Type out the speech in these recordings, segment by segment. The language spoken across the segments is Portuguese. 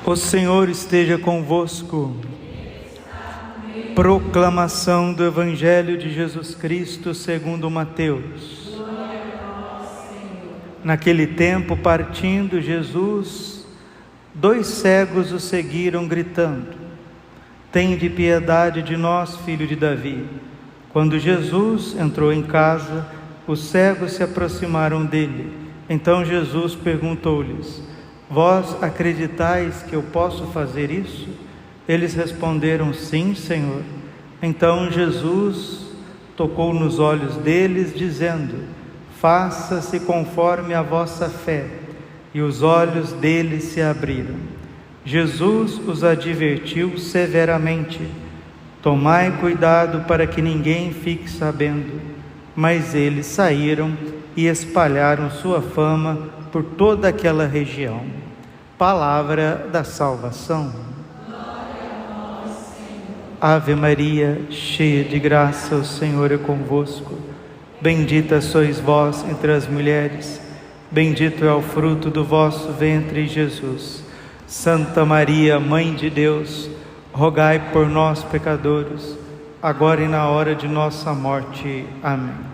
O Senhor esteja convosco. Proclamação do Evangelho de Jesus Cristo segundo Mateus. Naquele tempo, partindo Jesus, 2 cegos o seguiram gritando: Tende piedade de nós, filho de Davi. Quando Jesus entrou em casa, os cegos se aproximaram dele. Então Jesus perguntou-lhes: Vós acreditais que eu posso fazer isso? Eles responderam: Sim, Senhor. Então Jesus tocou nos olhos deles, dizendo: Faça-se conforme a vossa fé. E os olhos deles se abriram. Jesus os advertiu severamente: Tomai cuidado para que ninguém fique sabendo. Mas eles saíram e espalharam sua fama por toda aquela região. Palavra da salvação. Glória a nós, Senhor. Ave Maria, cheia de graça, o Senhor é convosco. Bendita sois vós entre as mulheres, bendito é o fruto do vosso ventre, Jesus. Santa Maria, Mãe de Deus, rogai por nós, pecadores, agora e na hora de nossa morte. Amém.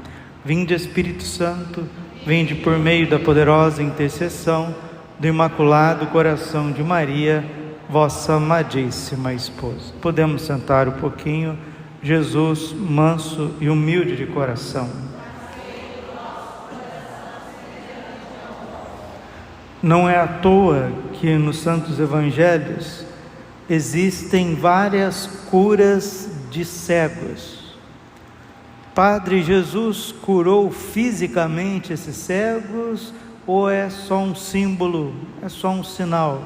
Vinde, Espírito Santo, vinde por meio da poderosa intercessão do Imaculado Coração de Maria, vossa amadíssima esposa. Podemos sentar um pouquinho. Jesus, manso e humilde de coração. Não é à toa que nos Santos Evangelhos existem várias curas de cegos. Padre Jesus curou fisicamente esses cegos ou é só um símbolo, é só um sinal?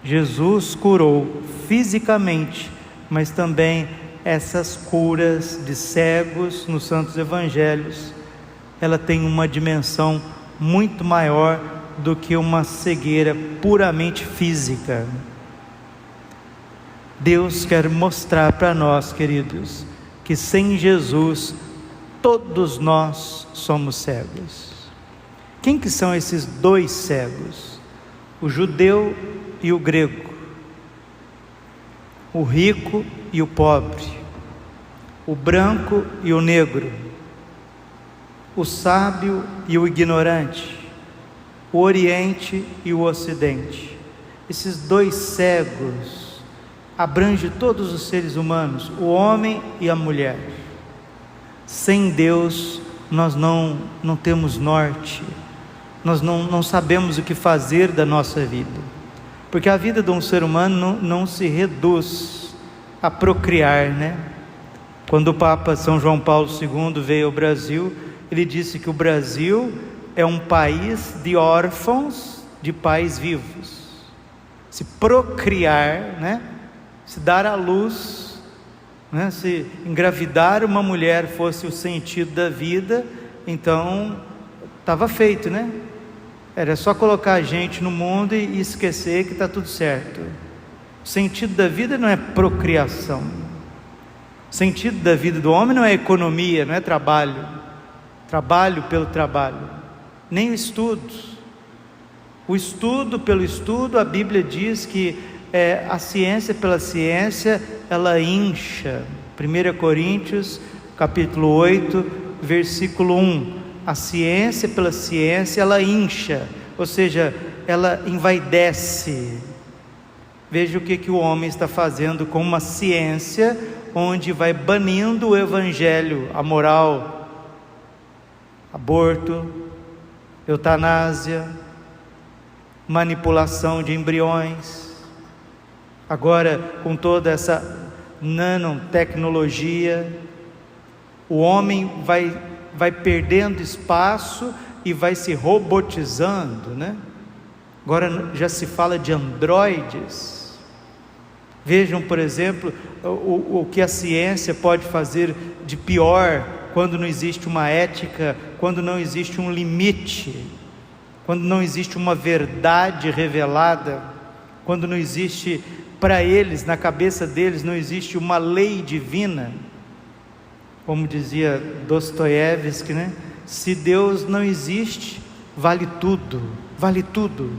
Jesus curou fisicamente, mas também essas curas de cegos nos Santos Evangelhos, ela tem uma dimensão muito maior do que uma cegueira puramente física. Deus quer mostrar para nós, queridos, que sem Jesus todos nós somos cegos. Quem que são esses 2 cegos? O judeu e o grego, o rico e o pobre, o branco e o negro, o sábio e o ignorante, o Oriente e o Ocidente. Esses 2 cegos abrangem todos os seres humanos, o homem e a mulher. Sem Deus nós não temos norte, nós não sabemos o que fazer da nossa vida, porque a vida de um ser humano não se reduz a procriar, né? Quando o Papa São João Paulo II veio ao Brasil, ele disse que o Brasil é um país de órfãos de pais vivos. Se procriar, né? Se dar à luz, né? Se engravidar uma mulher fosse o sentido da vida, então estava feito, né? Era só colocar a gente no mundo e esquecer que está tudo certo. O sentido da vida não é procriação. O sentido da vida do homem não é economia, não é trabalho pelo trabalho, nem o estudo. O estudo pelo estudo, a Bíblia diz que a ciência pela ciência, ela incha. 1 Coríntios, capítulo 8, versículo 1. A ciência pela ciência, ela incha, ou seja, ela envaidece. Veja o que o homem está fazendo com uma ciência onde vai banindo o evangelho, a moral, aborto, eutanásia, manipulação de embriões. Agora, com toda essa nanotecnologia, o homem vai perdendo espaço e vai se robotizando, né? Agora já se fala de androides. Vejam, por exemplo, o que a ciência pode fazer de pior quando não existe uma ética, quando não existe um limite, quando não existe uma verdade revelada, quando não existe, para eles, na cabeça deles, não existe uma lei divina. Como dizia Dostoiévski, né? Se Deus não existe, vale tudo, vale tudo.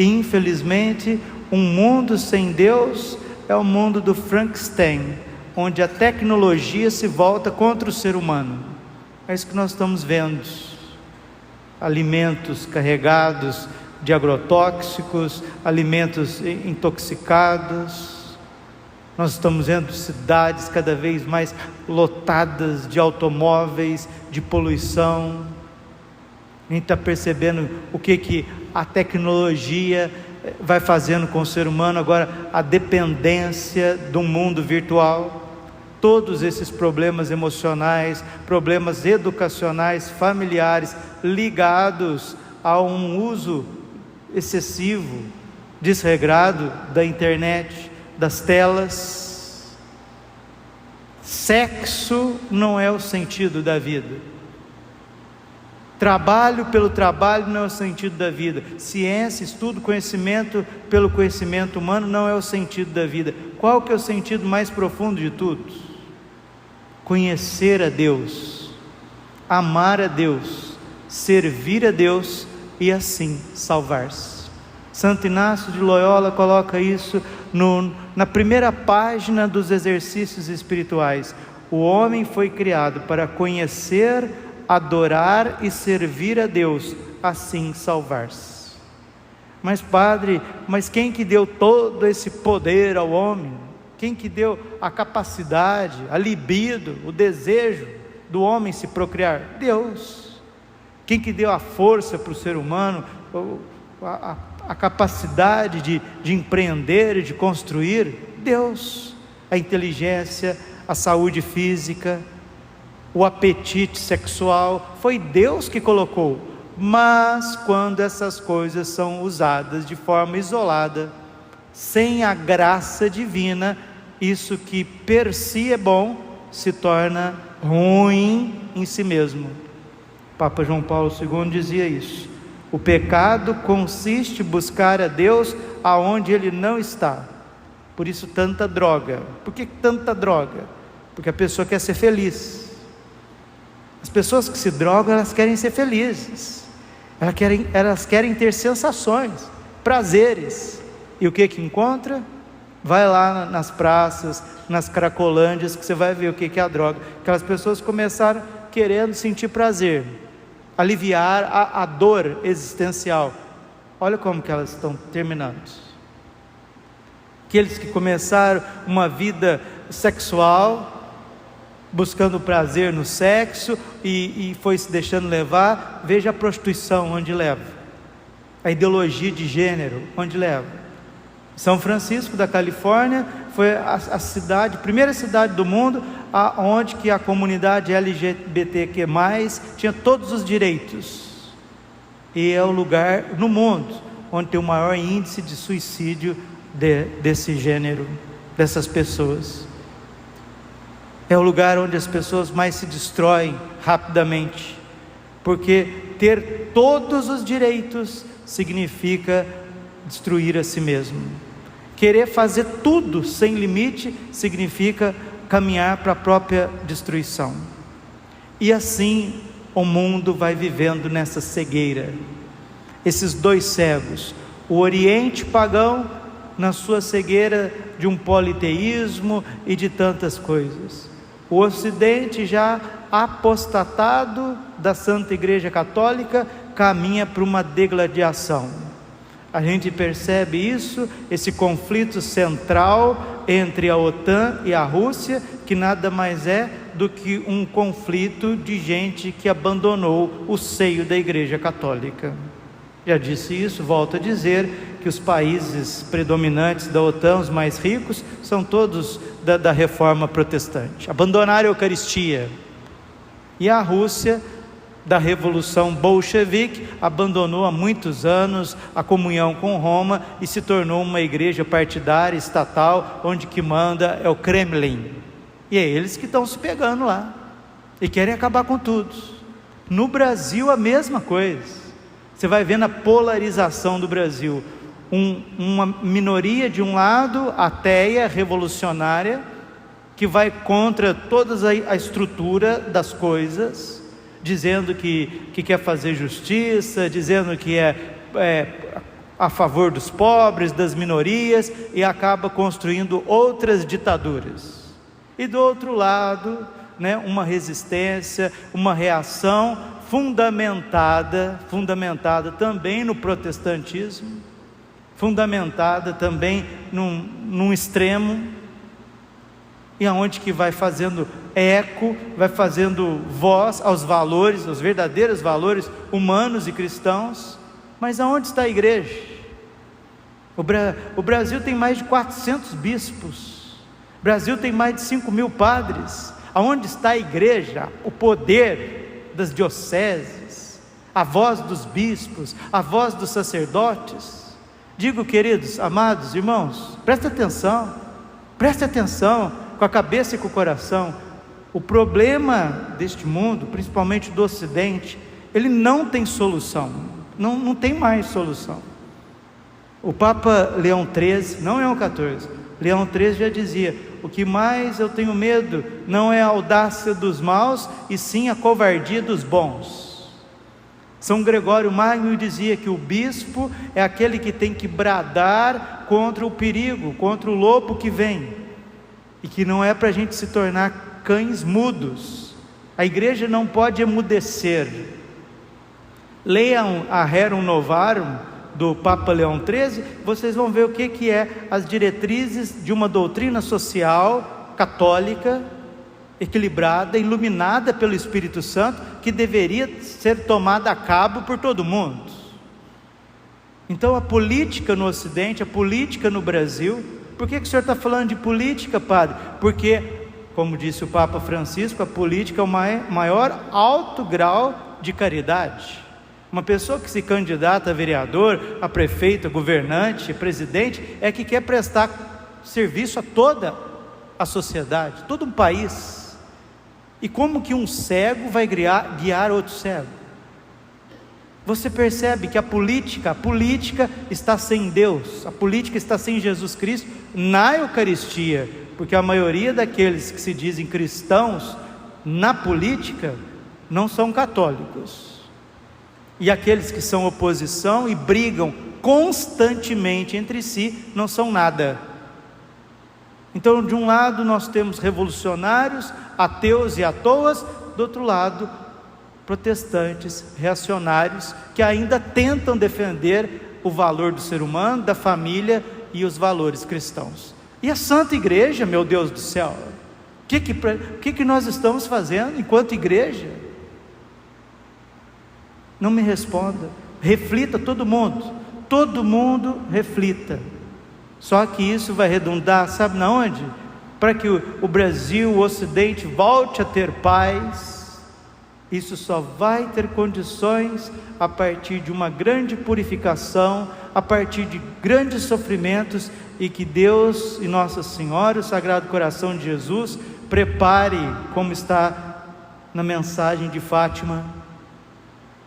E infelizmente, um mundo sem Deus é o mundo do Frankenstein, onde a tecnologia se volta contra o ser humano. É isso que nós estamos vendo. Alimentos carregados de agrotóxicos, alimentos intoxicados. Nós estamos vendo cidades cada vez mais lotadas de automóveis, de poluição. A gente está percebendo o que a tecnologia vai fazendo com o ser humano, agora a dependência do mundo virtual. Todos esses problemas emocionais, problemas educacionais, familiares, ligados a um uso excessivo, desregrado da internet, das telas. Sexo não é o sentido da vida. Trabalho pelo trabalho não é o sentido da vida. Ciência, estudo, conhecimento pelo conhecimento humano não é o sentido da vida. Qual que é o sentido mais profundo de tudo? Conhecer a Deus, amar a Deus, servir a Deus e assim salvar-se. Santo Inácio de Loyola coloca isso na primeira página dos exercícios espirituais. O homem foi criado para conhecer, adorar e servir a Deus, assim salvar-se. Mas padre, quem que deu todo esse poder ao homem? Quem que deu a capacidade, a libido, o desejo do homem se procriar? Deus. Quem que deu a força para o ser humano, a capacidade de empreender e de construir? Deus. A inteligência, a saúde física, o apetite sexual, foi Deus que colocou. Mas quando essas coisas são usadas de forma isolada, sem a graça divina, isso que per si é bom, se torna ruim em si mesmo. Papa João Paulo II dizia isso. O pecado consiste em buscar a Deus aonde Ele não está. Por isso tanta droga. Por que tanta droga? Porque a pessoa quer ser feliz. As pessoas que se drogam, elas querem ser felizes. Elas querem ter sensações, prazeres. E o que encontra? Vai lá nas praças, nas cracolândias, que você vai ver o que é a droga. Aquelas pessoas começaram querendo sentir prazer, aliviar a dor existencial. Olha como que elas estão terminando. Aqueles que começaram uma vida sexual, buscando prazer no sexo, e foi se deixando levar. Veja a prostituição onde leva, a ideologia de gênero onde leva. São Francisco da Califórnia foi a primeira cidade do mundo onde que a comunidade LGBTQ+, tinha todos os direitos, e é o lugar no mundo onde tem o maior índice de suicídio desse gênero, dessas pessoas. É o lugar onde as pessoas mais se destroem rapidamente, porque ter todos os direitos significa destruir a si mesmo. Querer fazer tudo sem limite significa caminhar para a própria destruição. E assim o mundo vai vivendo nessa cegueira. Esses dois cegos, o Oriente pagão na sua cegueira de um politeísmo e de tantas coisas, o Ocidente já apostatado da Santa Igreja Católica caminha para uma degladiação. A gente percebe isso, esse conflito central entre a OTAN e a Rússia, que nada mais é do que um conflito de gente que abandonou o seio da Igreja Católica. Já disse isso, volto a dizer que os países predominantes da OTAN, os mais ricos, são todos da reforma protestante, abandonaram a Eucaristia. E a Rússia, da Revolução Bolchevique, abandonou há muitos anos a comunhão com Roma e se tornou uma igreja partidária, estatal, onde que manda é o Kremlin. E é eles que estão se pegando lá e querem acabar com tudo. No Brasil a mesma coisa. Você vai vendo a polarização do Brasil. Uma minoria de um lado, ateia, revolucionária, que vai contra toda a estrutura das coisas, dizendo que quer fazer justiça, dizendo que a favor dos pobres, das minorias, e acaba construindo outras ditaduras. E do outro lado, uma resistência, uma reação fundamentada também no protestantismo, fundamentada também num extremo, e aonde que vai fazendo eco, vai fazendo voz aos valores, aos verdadeiros valores humanos e cristãos. Mas aonde está a igreja? O Brasil tem mais de 400 bispos, o Brasil tem mais de 5.000 padres. Aonde está a igreja? O poder das dioceses, a voz dos bispos, a voz dos sacerdotes. Digo, queridos, amados irmãos, preste atenção com a cabeça e com o coração. O problema deste mundo, principalmente do Ocidente, ele não tem solução, não tem mais solução. O Papa Leão XIII, não Leão XIV, Leão XIII já dizia: o que mais eu tenho medo não é a audácia dos maus, e sim a covardia dos bons. São Gregório Magno dizia que o bispo é aquele que tem que bradar contra o perigo, contra o lobo que vem, e que não é para a gente se tornar cães mudos. A igreja não pode emudecer. Leiam a Rerum Novarum do Papa Leão XIII, vocês vão ver o que é as diretrizes de uma doutrina social católica, equilibrada, iluminada pelo Espírito Santo, que deveria ser tomada a cabo por todo mundo. Então a política no Ocidente, a política no Brasil. Por que o senhor está falando de política, padre? Porque, como disse o Papa Francisco, a política é o maior alto grau de caridade. Uma pessoa que se candidata a vereador, a prefeito, a governante, a presidente, é que quer prestar serviço a toda a sociedade, todo um país. E como que um cego vai guiar outro cego? Você percebe que a política está sem Deus, a política está sem Jesus Cristo na Eucaristia, porque a maioria daqueles que se dizem cristãos na política não são católicos. E aqueles que são oposição e brigam constantemente entre si não são nada. Então, de um lado nós temos revolucionários, ateus e atoas, do outro lado protestantes, reacionários, que ainda tentam defender o valor do ser humano, da família e os valores cristãos. E a Santa Igreja, meu Deus do céu, o que nós estamos fazendo enquanto igreja? Não me responda. Reflita, todo mundo reflita. Só que isso vai redundar, sabe na onde? Para que o Brasil, o Ocidente volte a ter paz. Isso só vai ter condições a partir de uma grande purificação, a partir de grandes sofrimentos, e que Deus e Nossa Senhora, o Sagrado Coração de Jesus, prepare, como está na mensagem de Fátima,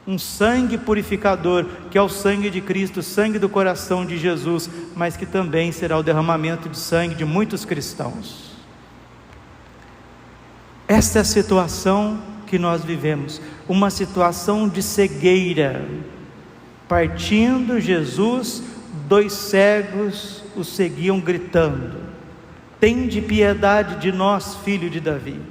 um sangue purificador, que é o sangue de Cristo, o sangue do coração de Jesus, mas que também será o derramamento de sangue de muitos cristãos. Esta é a situação que nós vivemos, uma situação de cegueira. Partindo Jesus, 2 cegos o seguiam gritando: tende piedade de nós, filho de Davi.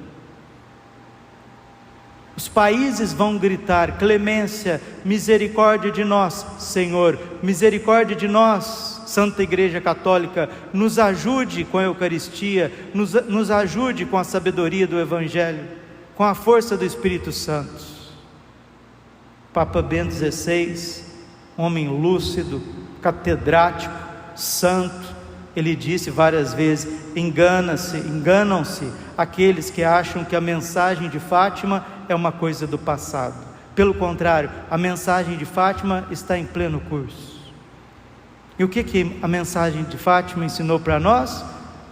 Os países vão gritar: clemência, misericórdia de nós, Senhor, misericórdia de nós, Santa Igreja Católica, nos ajude com a Eucaristia, nos ajude com a sabedoria do Evangelho, com a força do Espírito Santo. Papa Bento XVI, homem lúcido, catedrático, santo, ele disse várias vezes: enganam-se aqueles que acham que a mensagem de Fátima é uma coisa do passado. Pelo contrário, a mensagem de Fátima está em pleno curso. E o que a mensagem de Fátima ensinou para nós?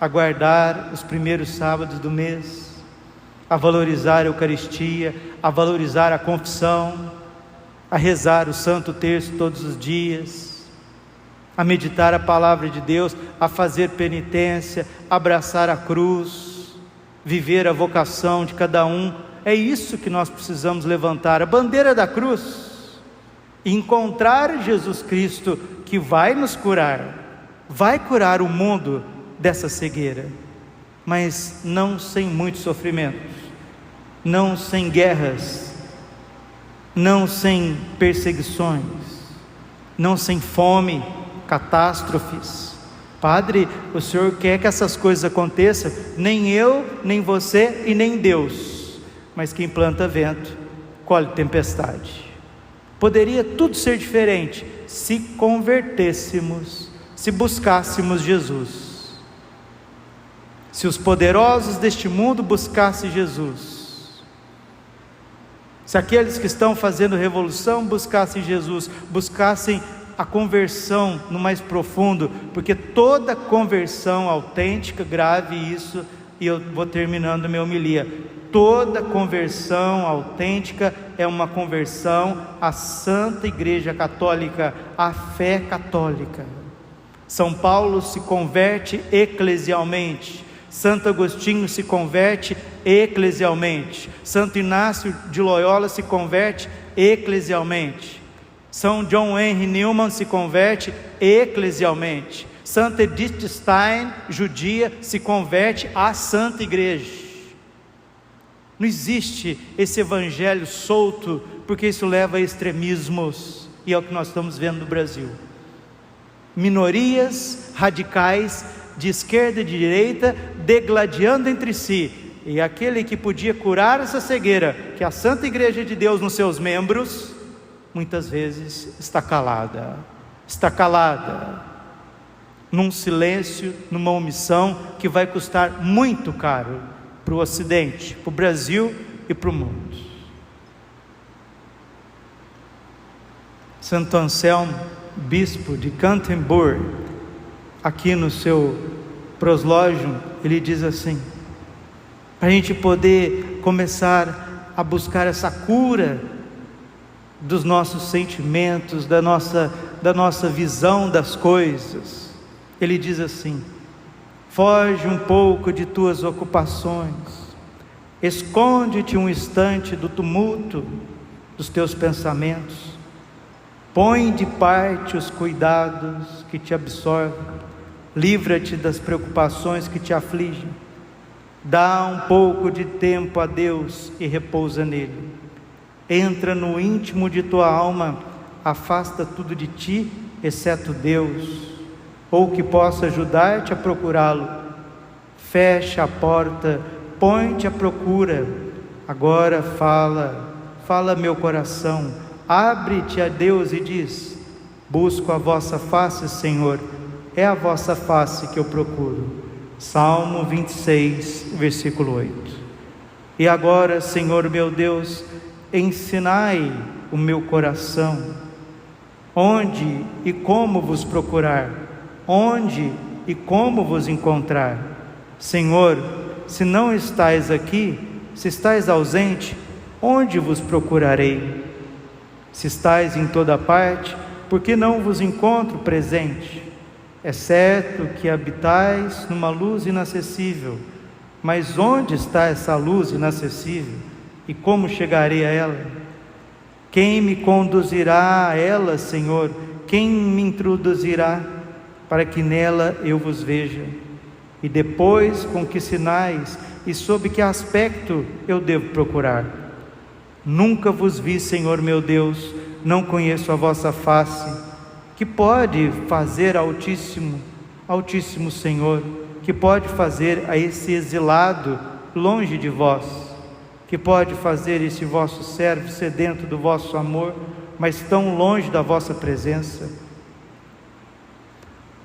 A guardar os primeiros sábados do mês, a valorizar a Eucaristia, a valorizar a confissão, a rezar o Santo Terço todos os dias, a meditar a palavra de Deus, a fazer penitência, abraçar a cruz, viver a vocação de cada um. É isso que nós precisamos levantar, a bandeira da cruz. encontrar Jesus Cristo, que vai nos curar, vai curar o mundo dessa cegueira, mas não sem muitos sofrimentos, não sem guerras, não sem perseguições, não sem fome, catástrofes. Padre, o Senhor quer que essas coisas aconteçam? Nem eu, nem você e nem Deus, mas quem planta vento, colhe tempestade. Poderia tudo ser diferente se convertêssemos, se buscássemos Jesus, se os poderosos deste mundo buscassem Jesus, se aqueles que estão fazendo revolução buscassem Jesus, buscassem a conversão no mais profundo, porque toda conversão autêntica, grave isso, e eu vou terminando minha homilia, toda conversão autêntica é uma conversão à Santa Igreja Católica, à fé católica. São Paulo se converte eclesialmente, Santo Agostinho se converte eclesialmente, Santo Inácio de Loyola se converte eclesialmente, São John Henry Newman se converte eclesialmente, Santa Edith Stein, judia, se converte à Santa Igreja. Não existe esse evangelho solto, porque isso leva a extremismos, e é o que nós estamos vendo no Brasil. Minorias radicais de esquerda e de direita degladiando entre si, e aquele que podia curar essa cegueira, que é a Santa Igreja de Deus nos seus membros, muitas vezes está calada, num silêncio, numa omissão que vai custar muito caro para o Ocidente, para o Brasil e para o mundo. Santo Anselmo, bispo de Canterbury, aqui no seu proslógio, ele diz assim: para a gente poder começar a buscar essa cura dos nossos sentimentos, da nossa visão das coisas, ele diz assim: foge um pouco de tuas ocupações, esconde-te um instante do tumulto dos teus pensamentos, põe de parte os cuidados que te absorvem, livra-te das preocupações que te afligem, dá um pouco de tempo a Deus e repousa nele, entra no íntimo de tua alma, afasta tudo de ti, exceto Deus, ou que possa ajudar-te a procurá-lo, fecha a porta, põe-te à procura, agora fala meu coração, abre-te a Deus e diz: busco a vossa face, Senhor, é a vossa face que eu procuro. Salmo 26, versículo 8. E agora, Senhor meu Deus, ensinai o meu coração, onde e como vos procurar, onde e como vos encontrar. Senhor, se não estais aqui, se estais ausente, onde vos procurarei? Se estais em toda parte, por que não vos encontro presente? É certo que habitais numa luz inacessível, mas onde está essa luz inacessível? E como chegarei a ela? Quem me conduzirá a ela, Senhor? Quem me introduzirá, para que nela eu vos veja? E depois, com que sinais e sob que aspecto eu devo procurar? Nunca vos vi, Senhor meu Deus, não conheço a vossa face. Que pode fazer Altíssimo Senhor? Que pode fazer a esse exilado longe de vós? Que pode fazer esse vosso servo sedento do vosso amor, mas tão longe da vossa presença?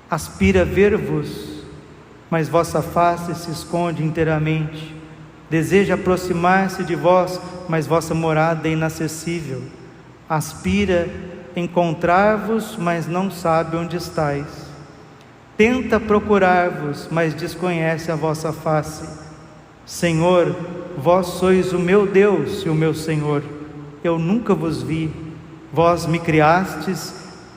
Aspira ver-vos, mas vossa face se esconde inteiramente. Deseja aproximar-se de vós, mas vossa morada é inacessível. Aspira encontrar-vos, mas não sabe onde estais. Tenta procurar-vos, mas desconhece a vossa face. Senhor, vós sois o meu Deus e o meu Senhor. Eu nunca vos vi. Vós me criastes,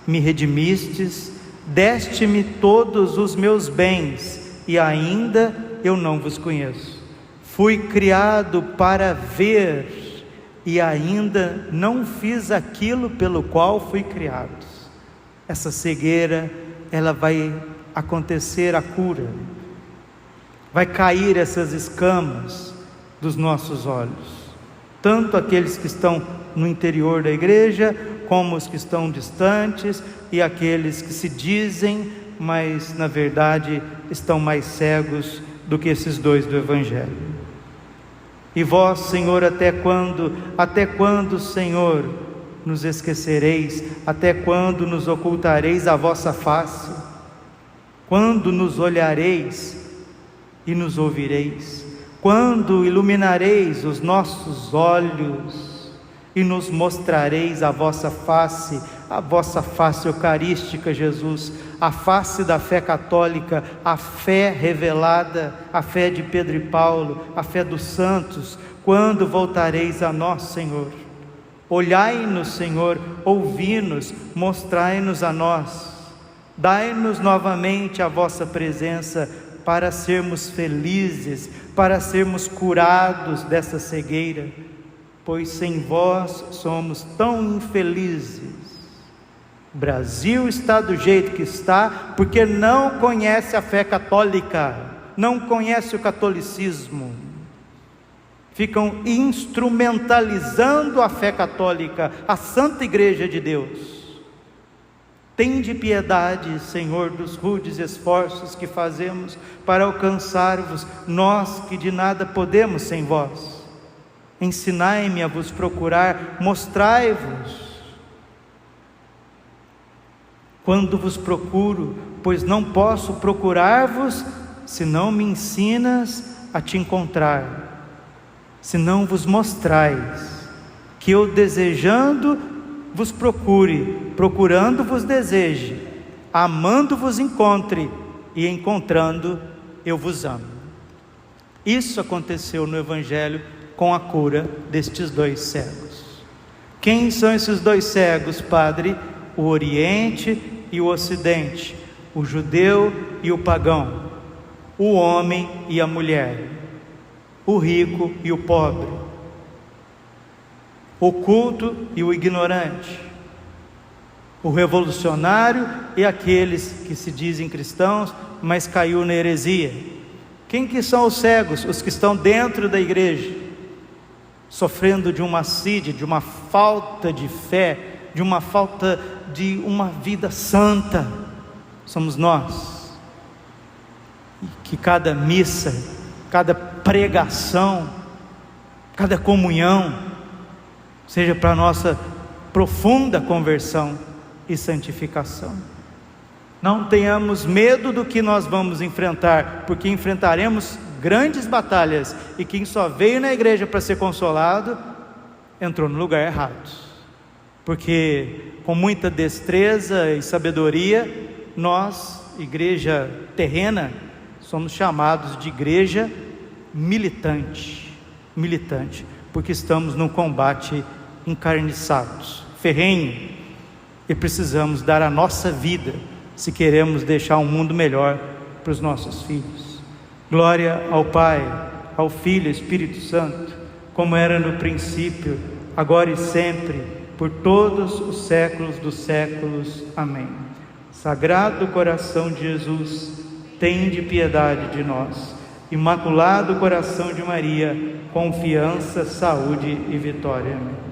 me redimistes, deste-me todos os meus bens, e ainda eu não vos conheço. Fui criado para ver, e ainda não fiz aquilo pelo qual fui criado. Essa cegueira, ela vai acontecer a cura, vai cair essas escamas dos nossos olhos, tanto aqueles que estão no interior da igreja, como os que estão distantes, e aqueles que se dizem, mas na verdade estão mais cegos do que esses dois do Evangelho. E vós, Senhor, até quando, Senhor, nos esquecereis? Até quando nos ocultareis a vossa face? Quando nos olhareis e nos ouvireis? Quando iluminareis os nossos olhos e nos mostrareis a vossa face eucarística, Jesus, a face da fé católica, a fé revelada, a fé de Pedro e Paulo, a fé dos santos? Quando voltareis a nós, Senhor? Olhai-nos, Senhor, ouvi-nos, mostrai-nos a nós, dai-nos novamente a vossa presença, para sermos felizes, para sermos curados dessa cegueira, pois sem vós somos tão infelizes. O Brasil está do jeito que está, porque não conhece a fé católica, não conhece o catolicismo, ficam instrumentalizando a fé católica, a Santa Igreja de Deus. Tende piedade, Senhor, dos rudes esforços que fazemos para alcançar-vos, nós que de nada podemos sem vós. Ensinai-me a vos procurar, mostrai-vos. Quando vos procuro, pois não posso procurar-vos, se não me ensinas a te encontrar, se não vos mostrais, que eu desejando vos procure, procurando vos deseje, amando vos encontre, e encontrando eu vos amo. Isso aconteceu no Evangelho com a cura destes dois cegos. Quem são esses dois cegos, Padre? O Oriente e o Ocidente, o judeu e o pagão, o homem e a mulher, o rico e o pobre, o culto e o ignorante, o revolucionário e aqueles que se dizem cristãos, mas caiu na heresia. Quem que são os cegos? Os que estão dentro da igreja, sofrendo de uma assídia, de uma falta de fé, de uma falta de uma vida santa. Somos nós. E que cada missa, cada pregação, cada comunhão seja para a nossa profunda conversão e santificação. Não tenhamos medo do que nós vamos enfrentar, porque enfrentaremos grandes batalhas, e quem só veio na igreja para ser consolado, entrou no lugar errado, porque com muita destreza e sabedoria, nós, igreja terrena, somos chamados de igreja militante, porque estamos num combate encarniçados, ferrenho, e precisamos dar a nossa vida, se queremos deixar um mundo melhor para os nossos filhos. Glória ao Pai, ao Filho e ao Espírito Santo, como era no princípio, agora e sempre, por todos os séculos dos séculos. Amém. Sagrado coração de Jesus, tende piedade de nós. Imaculado coração de Maria, confiança, saúde e vitória. Amém.